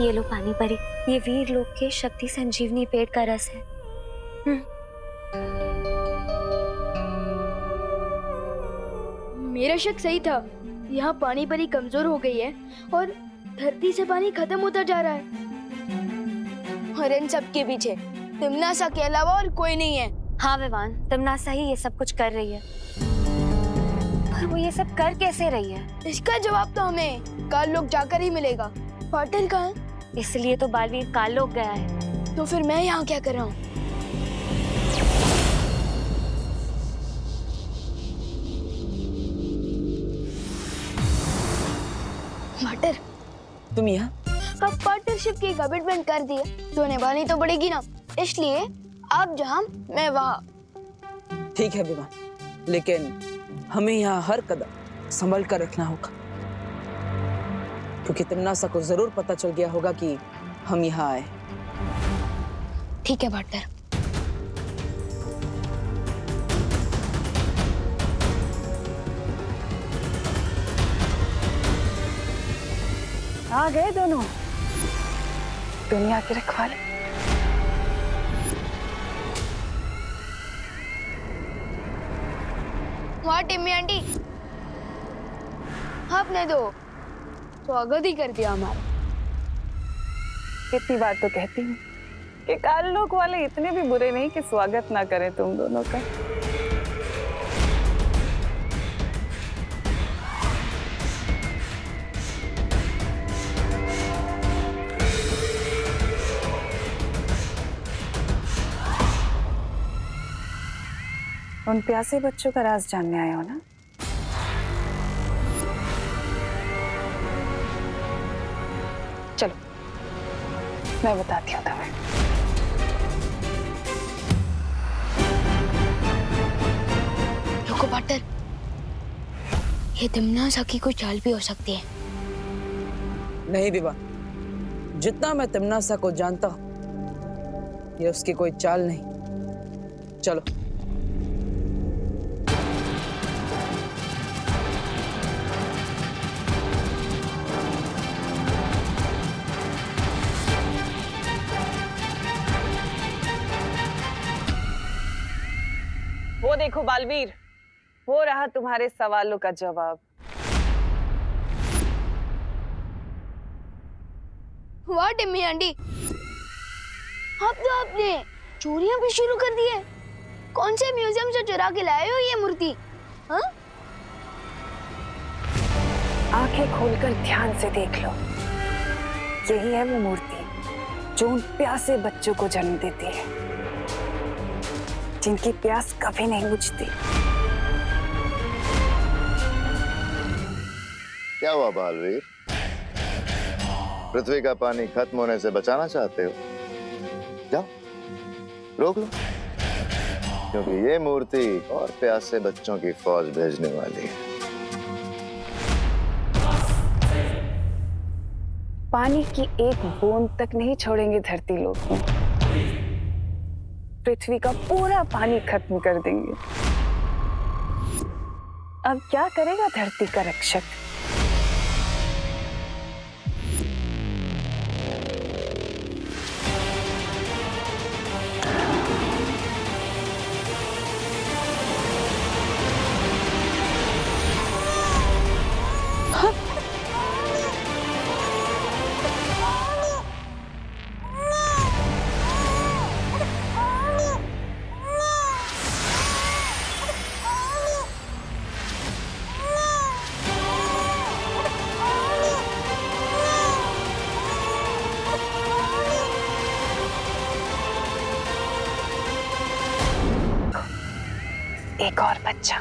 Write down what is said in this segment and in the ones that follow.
ये लो पानी परी, ये वीर लोक के शक्ति संजीवनी पेड़ का रस है। मेरा शक सही था। यहाँ पानी परी कमजोर हो गई है और धरती से पानी खत्म होता जा रहा है। और इन सब के पीछे तिमनासा के अलावा और कोई नहीं है। हाँ विवान, तिमनासा ही ये सब कुछ कर रही है, पर वो ये सब कर कैसे रही है? इसका जवाब तो हमें काल लोक जाकर ही मिलेगा। पाटिल कहाँ है? इसलिए तो बालवीर काल लोक गया है। तो फिर मैं यहाँ क्या कर रहा हूँ? पाटिल, तुम यहाँ? कब पार्टनरशिप की कमिटमेंट कर दी है तो निभानी तो पड़ेगी ना। इसलिए आप जहाँ मैं वहाँ। ठीक है विवान, लेकिन हमें यहाँ हर कदम संभल कर रखना होगा, क्योंकि तिमनासा को जरूर पता चल गया होगा कि हम यहाँ आए। ठीक है पार्टनर। आ गए दोनों दुनिया के रखवाले। वहाँ टिम्मी आंटी, आपने तो स्वागत ही कर दिया हमारा। कितनी बार तो कहती हूँ कि काल लोक वाले इतने भी बुरे नहीं कि स्वागत ना करें तुम दोनों का। उन प्यासे बच्चों का राज जानने आए हो ना? चलो मैं बताती हूँ तुम्हें। रुको पार्टनर, ये तिमनासा की कोई चाल भी हो सकती है। नहीं विवान, जितना मैं तिमनासा को जानता हूँ, ये उसकी कोई चाल नहीं। चलो। वो देखो बालवीर, हो रहा तुम्हारे सवालों का जवाब। वाह टिम्मी आंटी, अब तो आपने चोरियां भी शुरू कर दी है। कौन से म्यूजियम से चुरा के लाए हो ये मूर्ति? हाँ? आंखें खोलकर ध्यान से देख लो, यही है वो मूर्ति जो उन प्यासे बच्चों को जन्म देती है, जिनकी प्यास कभी नहीं बुझती। क्या हुआ बालवीर? पृथ्वी का पानी खत्म होने से बचाना चाहते हो? जाओ रोक लो, क्योंकि ये मूर्ति और प्यासे बच्चों की फौज भेजने वाली है। पानी की एक बूंद तक नहीं छोड़ेंगे धरती लोक में, पृथ्वी का पूरा पानी खत्म कर देंगे। अब क्या करेगा धरती का रक्षक? एक और बच्चा।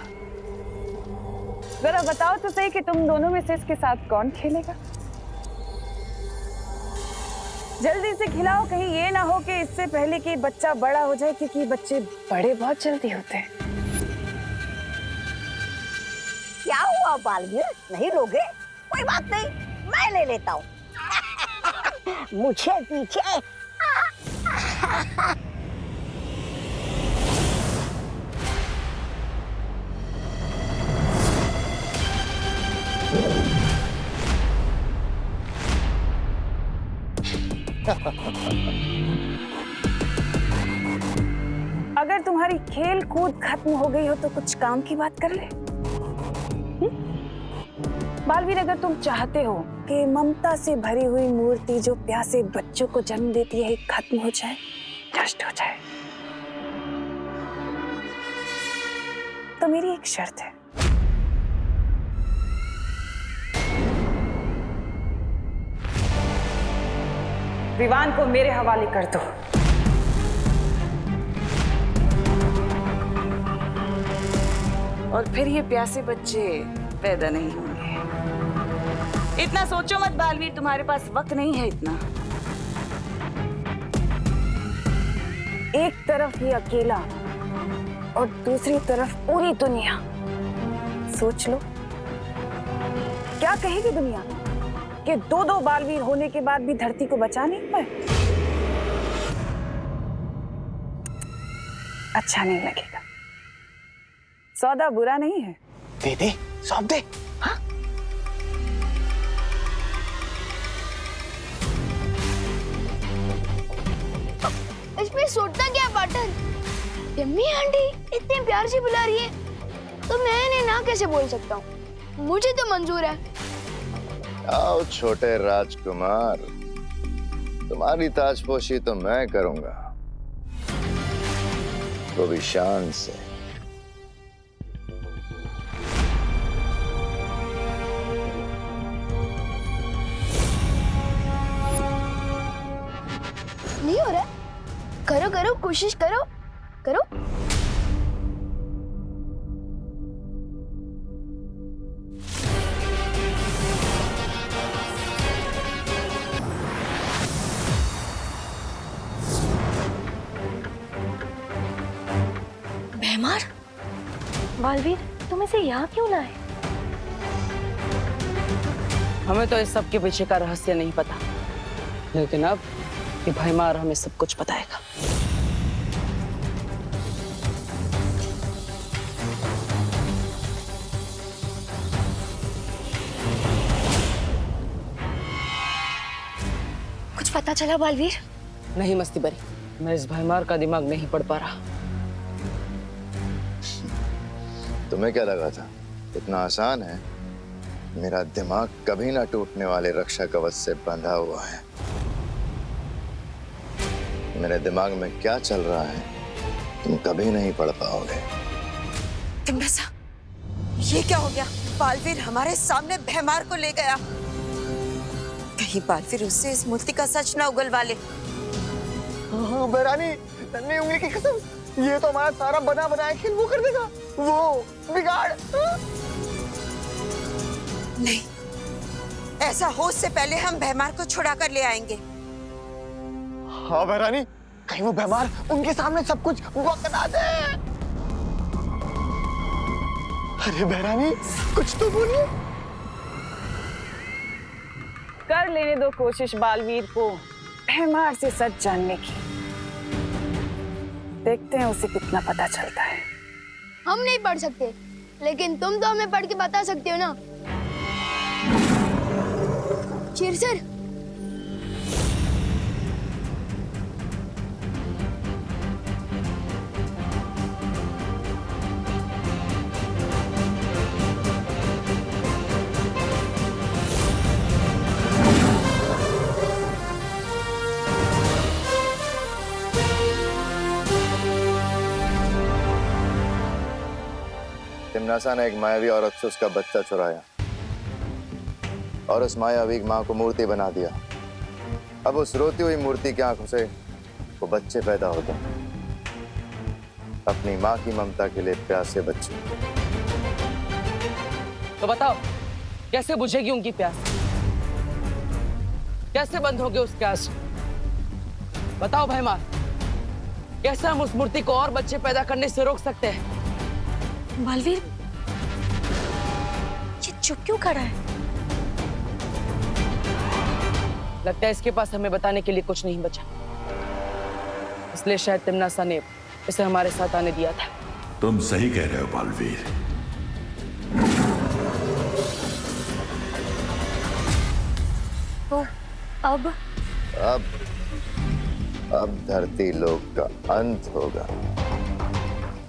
जरा बताओ तो सही कि तुम दोनों में से इसके साथ कौन खेलेगा? जल्दी से खिलाओ, कहीं ये ना हो कि इससे पहले कि बच्चा बड़ा हो जाए, क्योंकि बच्चे बड़े बहुत जल्दी होते हैं। क्या हुआ बालवीर, नहीं लोगे? कोई बात नहीं, मैं ले लेता हूँ। मुझे पीछे। अगर तुम्हारी खेल कूद खत्म हो गई हो तो कुछ काम की बात कर ले। बालवीर, अगर तुम चाहते हो कि ममता से भरी हुई मूर्ति जो प्यासे बच्चों को जन्म देती है खत्म हो जाए, नष्ट हो जाए, तो मेरी एक शर्त है। विवान को मेरे हवाले कर दो। और फिर ये प्यासे बच्चे पैदा नहीं होंगे। इतना सोचो मत बालवीर, तुम्हारे पास वक्त नहीं है इतना। एक तरफ ये अकेला और दूसरी तरफ पूरी दुनिया। सोच लो, क्या कहेगी दुनिया कि दो बालवीर होने के बाद भी धरती को बचा नहीं पाए? अच्छा नहीं लगेगा। सौदा बुरा नहीं है। दे दे, सौंप दे। हाँ? इसमें सोचता क्या पार्टनर? यम्मी आंटी इतने प्यार से बुला रही है तो मैं इन्हें ना कैसे बोल सकता हूँ? मुझे तो मंजूर है। आओ छोटे राजकुमार, तुम्हारी ताजपोशी तो मैं करूंगा, वो भी शान से। नहीं हो रहा? करो करो, कोशिश करो करो। भैमार, बालवीर, तुम इसे यहाँ क्यों लाए? हमें तो इस सब के पीछे का रहस्य नहीं पता, लेकिन अब ये भैमार हमें सब कुछ बताएगा। कुछ पता चला बालवीर? नहीं मस्ती बरी, मैं इस भैमार का दिमाग नहीं पढ़ पा रहा। तुम्हें क्या लगा था इतना आसान है? मेरा दिमाग कभी ना टूटने वाले रक्षा कवच से बंधा हुआ है। मेरे दिमाग में क्या चल रहा है तुम कभी नहीं पढ़ पाओगे। तिम्नासा, ये क्या हो गया? बालवीर हमारे सामने भैमार को ले गया। कहीं बालवीर उससे इस मूर्ति का सच ना उगलवा ले। बेरानी, नन्ही उंगली की कसम, ये तो हमारा सारा बना बनाया खेल वो कर देगा, वो बिगाड़। नहीं, ऐसा हो उससे पहले हम भैमार को छुड़ा कर ले आएंगे। हाँ बेरानी, कहीं वो भैमार उनके सामने सब कुछ बता दे। अरे बेरानी, कुछ तो बोलिए। कर लेने दो कोशिश बालवीर को भैमार से सच जानने की। देखते हैं उसे कितना पता चलता है। हम नहीं पढ़ सकते, लेकिन तुम तो हमें पढ़ के बता सकते हो ना। चिरसर, तिम्नासा ने एक मायावी औरत से उसका बच्चा चुराया और उस मायावी मां को मूर्ति बना दिया। अब उस रोती हुई मूर्ति की आंखों से वो बच्चे पैदा होते हैं, अपनी मां की ममता के लिए प्यासे बच्चे। तो बताओ, कैसे बुझेगी उनकी प्यास? कैसे बंद होगी उसकी आस? बताओ भैमार, कैसे हम उस मूर्ति को और बच्चे पैदा करने से रोक सकते हैं? बालवीर, ये चुप क्यों खड़ा है? लगता है इसके पास हमें बताने के लिए कुछ नहीं बचा, इसलिए शायद तिम्नासा ने इसे हमारे साथ आने दिया था। तुम सही कह रहे हो बालवीर। तो अब अब धरती लोक का अंत होगा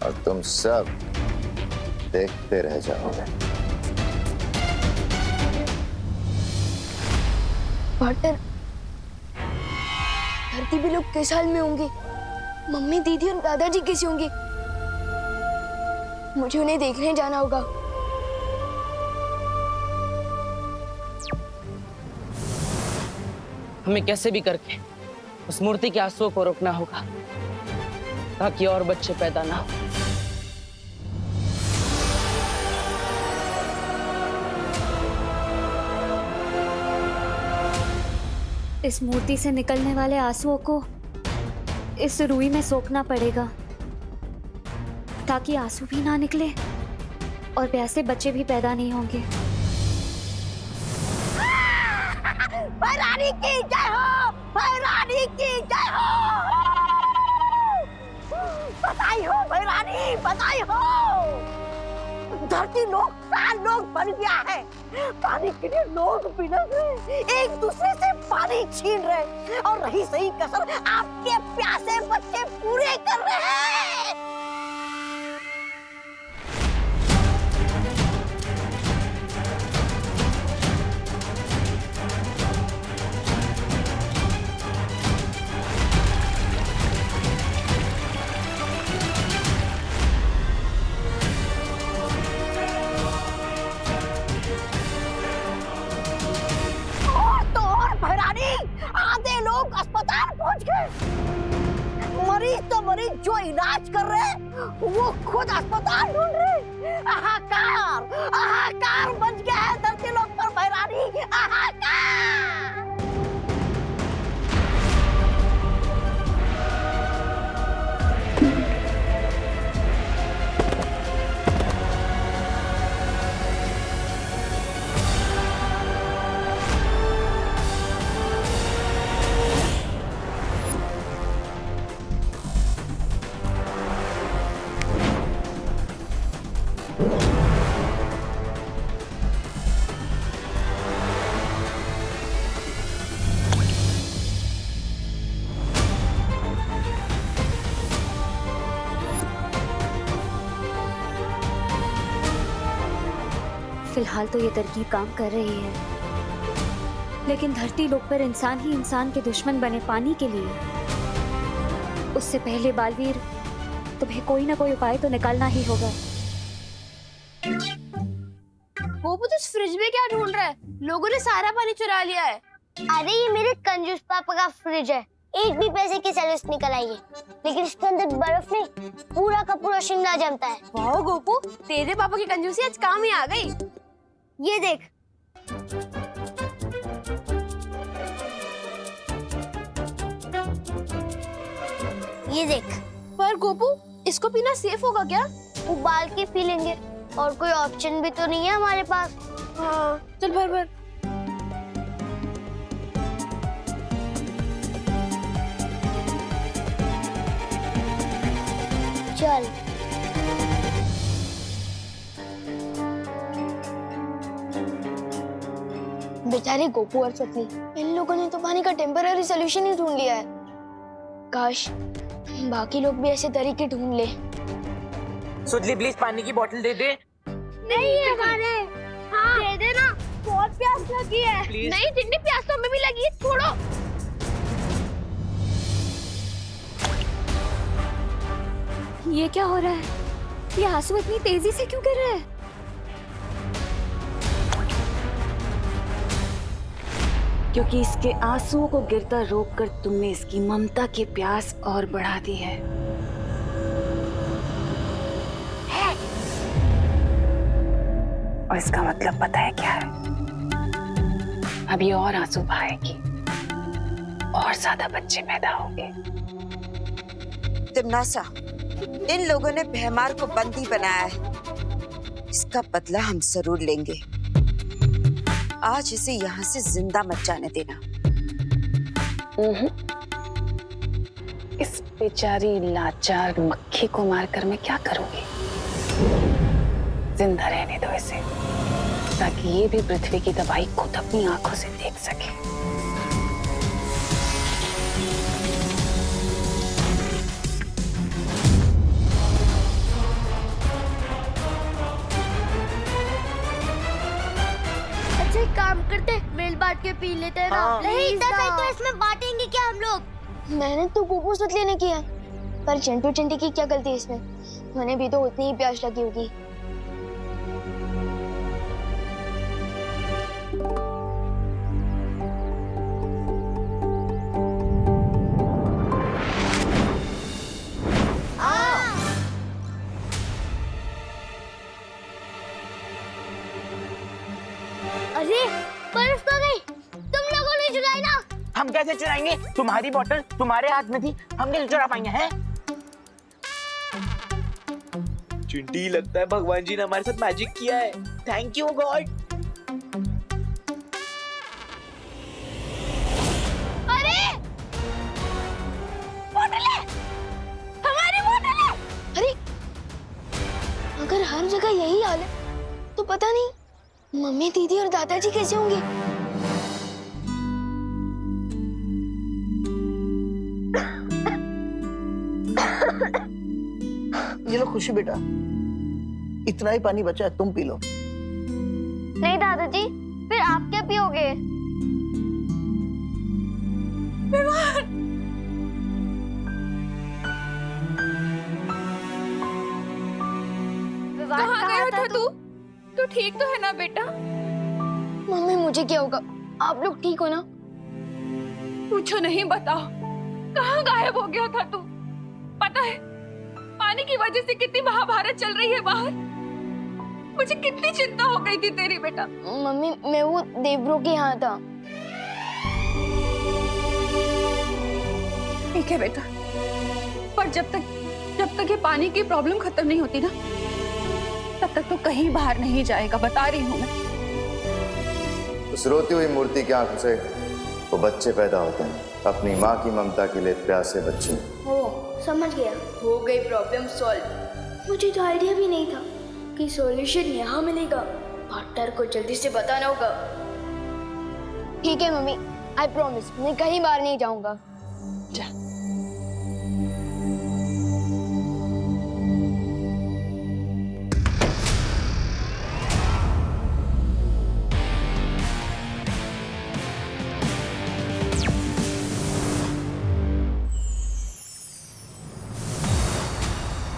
और तुम सब देखते रह जाओगे। पार्टनर, धरती पे लोग किस हाल में होंगे? मम्मी, दीदी और दादाजी कैसे होंगे? मुझे उन्हें देखने जाना होगा। हमें कैसे भी करके उस मूर्ति के आंसुओं को रोकना होगा ताकि और बच्चे पैदा ना हो। इस मूर्ति से निकलने वाले आंसुओं को इस रुई में सोखना पड़ेगा ताकि आंसू भी ना निकले और प्यासे बच्चे भी पैदा नहीं होंगे। भैरानी की जय हो, भैरानी की जय हो। बधाई हो भैरानी, बधाई हो। धरती लोग प्राण लोग बन गया है। पानी के लिए लोग बिलख रहे, एक दूसरे से पानी छीन रहे और रही सही कसर आपके प्यासे बच्चे पूरे कर रहे हैं। आधे लोग अस्पताल पहुंच गए। मरीज तो मरीज जो इलाज कर रहे वो खुद अस्पताल ढूंढ रहे। हाहाकार, हाहाकार बच गया है धरती लोग पर भैरानी, हाहाकार। फिलहाल तो ये तरकीब काम कर रही है, लेकिन धरती लोक पर इंसान ही इंसान के दुश्मन बने पानी के लिए, उससे पहले बालवीर तुम्हें कोई ना कोई उपाय तो निकालना ही होगा। गोपू, तो इस फ्रिज में क्या ढूंढ रहा है? लोगों ने सारा पानी चुरा लिया है। अरे ये मेरे कंजूस पापा का फ्रिज है, एक भी पैसे की सर्विस निकल आई है, लेकिन इसके अंदर बर्फ नहीं, पूरा का पूरा शिमला जमता है। वाह गोपू, तेरे पापा की कंजूसी आज काम ही आ गई। ये देख, ये देख। पर गोपू, इसको पीना सेफ होगा क्या? उबाल के पी लेंगे, और कोई ऑप्शन भी तो नहीं है हमारे पास। हाँ, चल भर भर। चल। बेचारे गोपू और चटनी, इन लोगों ने तो पानी का टेम्पररी सोल्यूशन ही ढूंढ लिया है। काश बाकी लोग भी ऐसे तरीके ढूंढ ले। सुजली प्लीज पानी की बोतल दे दे। नहीं है हमारे। हाँ दे देना, बहुत प्यास लगी है। नहीं जितनी प्यास तो हमें भी लगी है, छोड़ो। ये क्या हो रहा है? ये आंसू इतनी तेजी से क्यों गिर रहे हैं? क्योंकि इसके आंसुओं को गिरता रोककर तुमने इसकी ममता की प्यास और बढ़ा दी है। और इसका मतलब पता है क्या है? अभी और आंसू बहाएगी और ज्यादा बच्चे पैदा होंगे। तिमनासा, इन लोगों ने भैमार को बंदी बनाया है, इसका बदला हम जरूर लेंगे। आज इसे यहाँ से जिंदा मत जाने देना। इस बेचारी लाचार मक्खी को मारकर मैं क्या करूंगी? जिंदा रहने दो इसे, ताकि ये भी पृथ्वी की तबाही खुद अपनी आंखों से देख सके। एक काम करते, मिल बांट के पी लेते हैं ना। नहीं, 10 आई तो इसमें बांटेंगे क्या हम लोग? मैंने तो गोपू से लेने किया, पर चिंटू चिंटी की क्या गलती इसमें? मैंने भी तो उतनी ही प्यास लगी होगी। अरे बर्फ तो गई, तुम लोगों ने चुराई ना। हम कैसे चुराएंगे? तुम्हारी बोतल तुम्हारे हाथ में थी, हम कैसे चुरा पाएंगे? हैं? चिंटी, लगता है भगवान जी ने हमारे साथ मैजिक किया है। Thank you God. अरे बोतलें, हमारी बोतलें। अरे अगर हर जगह यही हाल है तो पता नहीं मम्मी, दीदी और दादाजी कैसे होंगे? ये लो खुशी बेटा, इतना ही पानी बचा है, तुम पी लो। नहीं दादाजी, फिर आप क्या पियोगे? कहाँ गया था तू? तू ठीक तो है ना बेटा? मम्मी, मुझे क्या होगा? आप लोग ठीक हो ना? पूछो नहीं, बताओ कहाँ गायब हो गया था तू? पता है पानी की वजह से कितनी महाभारत चल रही है बाहर। मुझे कितनी चिंता हो गई थी तेरी बेटा। मम्मी, मैं वो देवब्रो के यहाँ था। ठीक है बेटा, पर जब तक ये पानी की प्रॉब्लम खत्म नहीं होती ना, तब तक तो कहीं बाहर नहीं जाएगा, बता रही हूँ मैं। उस रोती हुई मूर्ति की आंखों से वो बच्चे पैदा होते हैं, अपनी माँ की ममता के लिए प्यासे बच्चे। ओ, समझ गया, हो गई प्रॉब्लम सॉल्व। मुझे तो आइडिया भी नहीं था कि सॉल्यूशन यहाँ मिलेगा। पार्टनर को जल्दी से बताना होगा। ठीक है मम्मी, आई प्रॉमिस, मैं कहीं बाहर नहीं जाऊंगा। जा।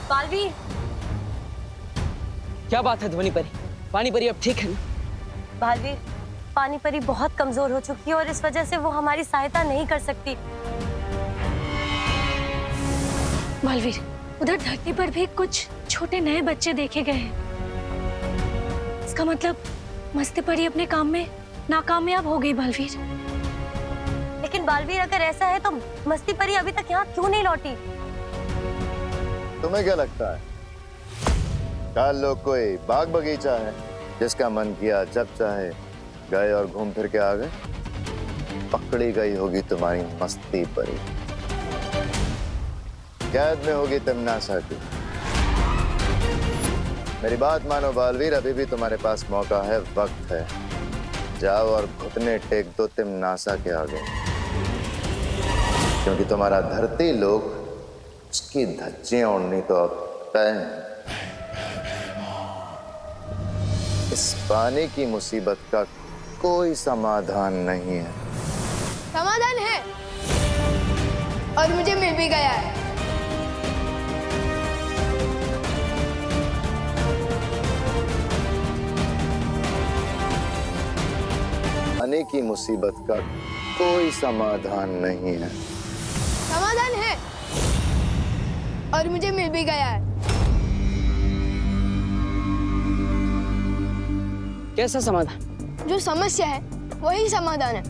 बालवीर, क्या बात है ध्वनि परी? पानी परी अब ठीक है ना? बालवीर, पानी परी बहुत कमजोर हो चुकी है और इस वजह से वो हमारी सहायता नहीं कर सकती। बालवीर, उधर धरती पर भी कुछ छोटे नए बच्चे देखे गए हैं। इसका मतलब मस्ती परी अपने काम में नाकामयाब हो गई। बालवीर, लेकिन बालवीर, अगर ऐसा है तो मस्ती परी अभी तक यहाँ क्यों नहीं लौटी? तुम्हें क्या लगता है काल लोग कोई बाग बगीचा है जिसका मन किया जब चाहे गए और घूम फिर के आ गए? पकड़ी गई होगी तुम्हारी मस्ती परी, कैद में होगी तिमनासा की। मेरी बात मानो बालवीर, अभी भी तुम्हारे पास मौका है, वक्त है। जाओ और घुटने टेक दो तिमनासा के आगे, क्योंकि तुम्हारा धरती लोग उसकी धज्जियां उड़नी तो अब तय है। इस पानी की मुसीबत का कोई समाधान नहीं है। समाधान है, और मुझे मिल भी गया है। पानी की मुसीबत का कोई समाधान नहीं है। समाधान है, और मुझे मिल भी गया है। कैसा समाधान? जो समस्या है वही समाधान है।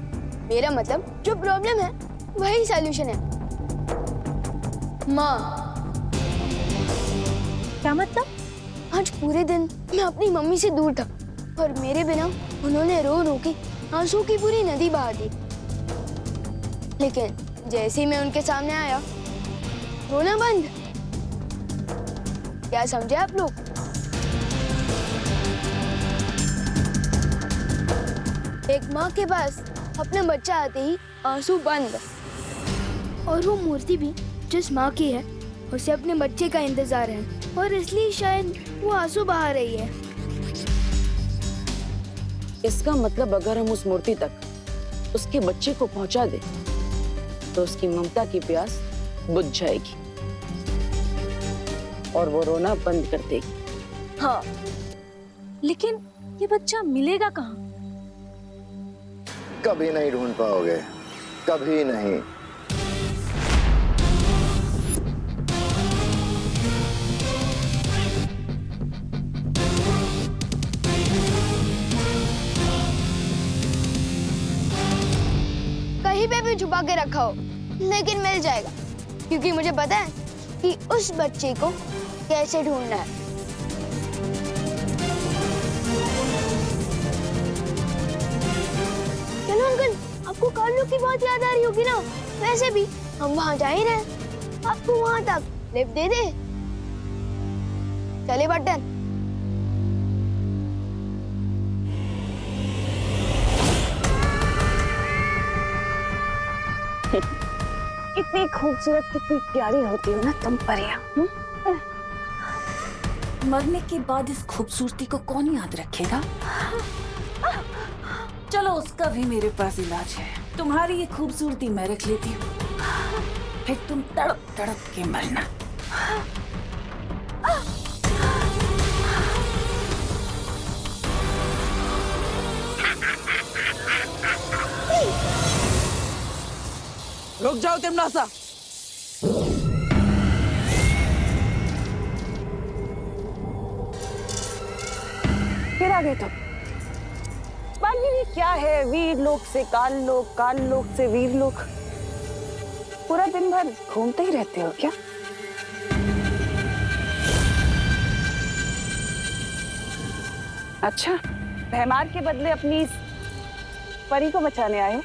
मेरा मतलब जो प्रॉब्लम है वही सॉल्यूशन है। माँ, क्या मतलब? आज पूरे दिन मैं अपनी मम्मी से दूर था और मेरे बिना उन्होंने रो रो के आंसू की पूरी नदी बहा दी। लेकिन जैसे ही मैं उनके सामने आया, रोना बंद। क्या समझे आप लोग? एक माँ के पास अपना बच्चा आते ही आंसू बंद, और वो मूर्ति भी जिस माँ की है उसे अपने बच्चे का इंतजार है, और इसलिए शायद वो आंसू बहा रही है। इसका मतलब अगर हम उस मूर्ति तक उसके बच्चे को पहुंचा दे तो उसकी ममता की प्यास बुझ जाएगी और वो रोना बंद कर देगी। हाँ, लेकिन ये बच्चा मिलेगा कहाँ? कभी नहीं ढूंढ पाओगे, कभी नहीं। कहीं पे भी छुपा के रखा हो, लेकिन मिल जाएगा, क्योंकि मुझे पता है कि उस बच्चे को कैसे ढूंढना है। चलो अंकल, आपको कार्लो की बहुत याद आ रही होगी ना, वैसे भी हम वहाँ जा ही रहे हैं, आपको वहाँ तक लिफ्ट दे दे। चले बटन। इतनी खूबसूरत, कितनी प्यारी होती हो ना तुम परियां। मरने के बाद इस खूबसूरती को कौन याद रखेगा? चलो, उसका भी मेरे पास इलाज है। तुम्हारी ये खूबसूरती मैं रख लेती हूँ, फिर तुम तड़प तड़प के मरना। रुक जाओ तिमनासा। फिर आ गए तुम। बालवीर, ये क्या है? वीर लोक से काल लोक, काल लोक से वीर लोक। पूरा दिन भर घूमते ही रहते हो क्या? अच्छा, भैमार के बदले अपनी इस परी को बचाने आए हो?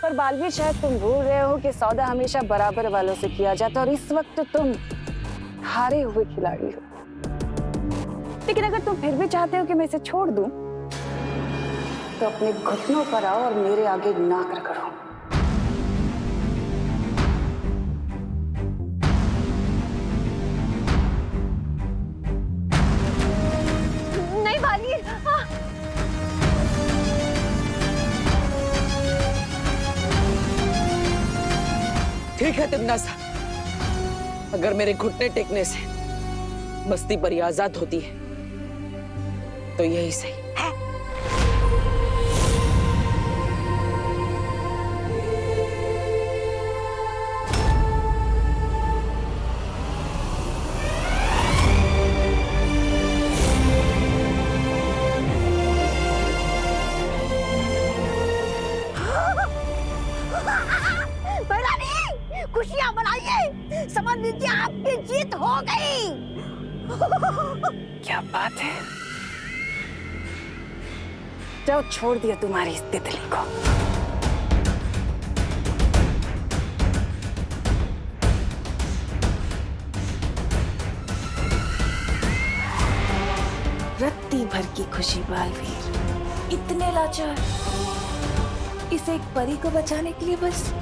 पर बालवीर, शायद तुम भूल रहे हो कि सौदा हमेशा बराबर वालों से किया जाता है और इस वक्त तुम हारे हुए खिलाड़ी हो। लेकिन अगर तुम फिर भी चाहते हो कि मैं इसे छोड़ दूं, तो अपने घुटनों पर आओ और मेरे आगे नाक रगड़ो। नहीं बालवीर, ठीक है तिमनासा, अगर मेरे घुटने टेकने से मस्ती परी आजाद होती है तो यही सही है। खुशियां मनाइए, समझ लीजिए आपकी जीत हो गई। क्या बात है, जाओ, छोड़ दिया तुम्हारी इस तितली को। रत्ती भर की खुशी बालवीर, इतने लाचार, इसे एक परी को बचाने के लिए बस।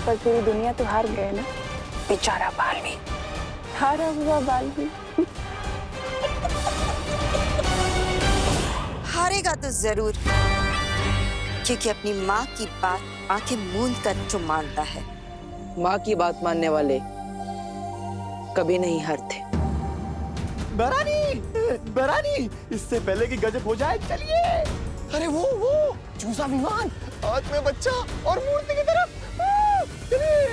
पर पूरी दुनिया तो हार गए ना, बेचारा बालवीर, हारा हुआ बालवीर। हारेगा तो जरूर, क्योंकि अपनी माँ की बात आंखें मूंद कर जो मानता है। माँ की बात मानने वाले कभी नहीं हारते। बरानी, इससे पहले कि गजब हो जाए, चलिए। अरे वो चूसा विमान, हाथ में बच्चा और मूर्ति की तरफ। चलिए।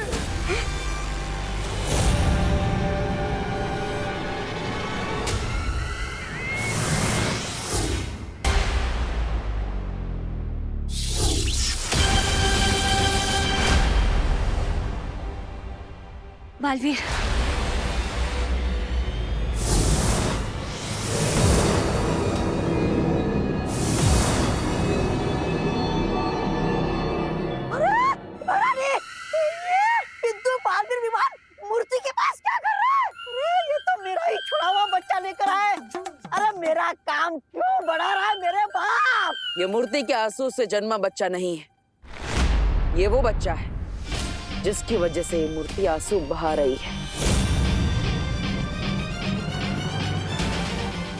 बालवीर, मूर्ति के पास क्या कर रहा है? अरे ये तो मेरा ही छुड़ा हुआ बच्चा लेकर आए। अरे मेरा काम क्यों बढ़ा रहा है मेरे बाप? ये मूर्ति के आंसू से जन्मा बच्चा नहीं है, ये वो बच्चा है जिसकी वजह से ये मूर्ति आंसू बहा रही है।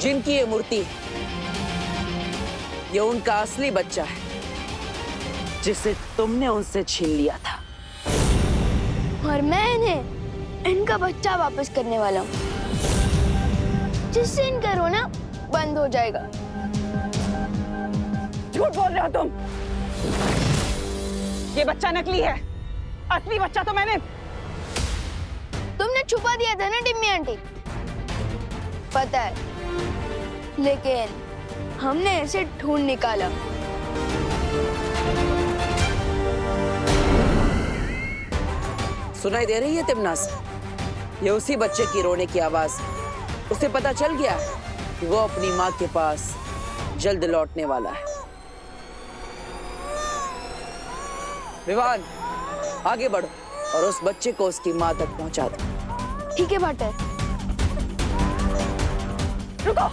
जिनकी ये मूर्ति है, ये उनका असली बच्चा है जिसे तुमने उनसे छीन लिया था। और मैं इन्हें इनका बच्चा वापस करने वाला हूँ, जिससे इनका रोना बंद हो जाएगा। झूठ बोल रहे हो तुम। ये बच्चा नकली है, असली बच्चा तो मैंने। तुमने छुपा दिया था ना टिम्मी आंटी, पता है, लेकिन हमने इसे ढूंढ निकाला। सुनाई दे रही है तिमनास? ये उसी बच्चे की रोने की आवाज। उसे पता चल गया कि वो अपनी माँ के पास जल्द लौटने वाला है। विवान, आगे बढ़ो और उस बच्चे को उसकी माँ तक पहुंचा दो। ठीक है भाटर। रुको।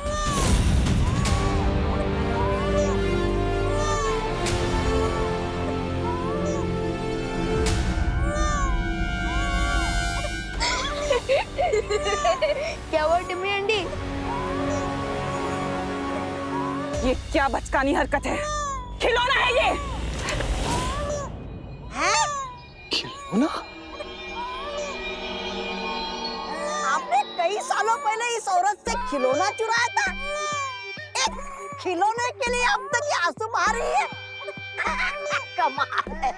क्या हुआ टिम्मी आंटी? ये क्या बचकानी हरकत है? खिलौना है ये। खिलौना? आपने कई सालों पहले इस औरत से खिलौना चुराया था। एक खिलौने के लिए अब तक ये आंसू बहा रही है। कमाल है।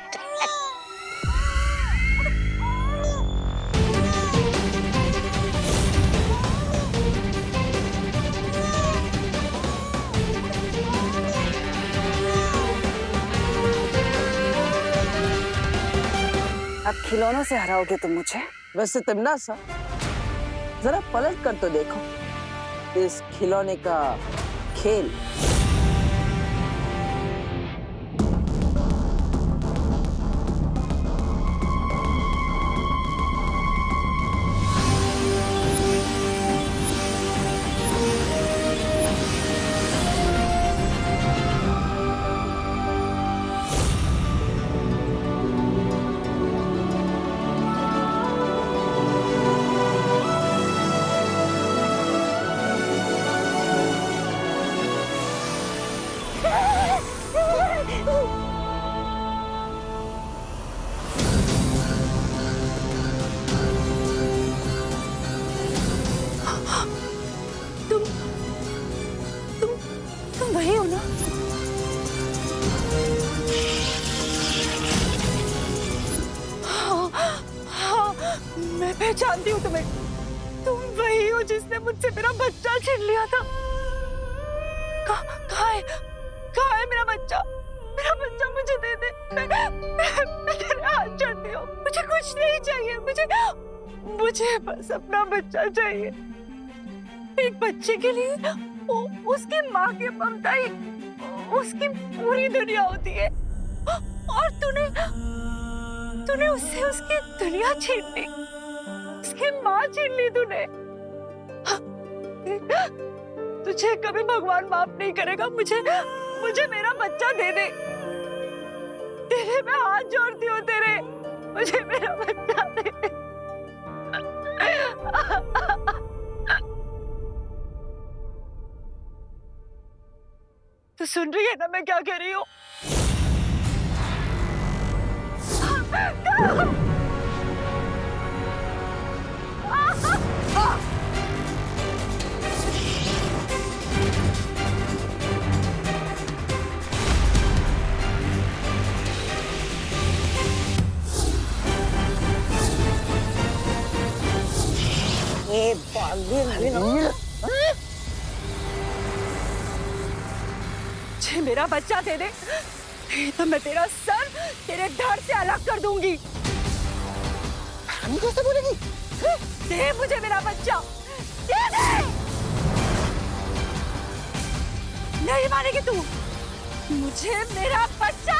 अब खिलौनों से हराओगे तुम मुझे? वैसे तिमनासा, जरा पलट कर तो देखो इस खिलौने का खेल। तुम वही हो ना? हाँ, मैं पहचानती हूँ तुम्हें। तुम वही हो जिसने मुझसे मेरा बच्चा छीन लिया था। कहाँ है मेरा बच्चा? मेरा बच्चा मुझे दे दे। मैं तेरे हाथ जोड़ती हूँ। मुझे कुछ नहीं चाहिए। मुझे बस अपना बच्चा चाहिए। एक बच्चे के लिए उसकी माँ की ममता ही उसकी पूरी दुनिया होती है। और तूने उससे उसकी दुनिया छीन ली, उसकी माँ छीन ली तूने। तुझे कभी भगवान माफ नहीं करेगा। मुझे मेरा बच्चा दे दे। तेरे मैं हाथ जोड़ती हूँ तेरे। मुझे मेरा बच्चा दे दे। तू सुन रही है ना मैं क्या कह रही हूँ? ये बालवीर मेरा बच्चा दे दे, तो मैं तेरा सर तेरे धड़ से अलग कर दूंगी। कैसे बोलेगी? दे मुझे मेरा बच्चा, दे दे। नहीं मानेगी तू? मुझे मेरा बच्चा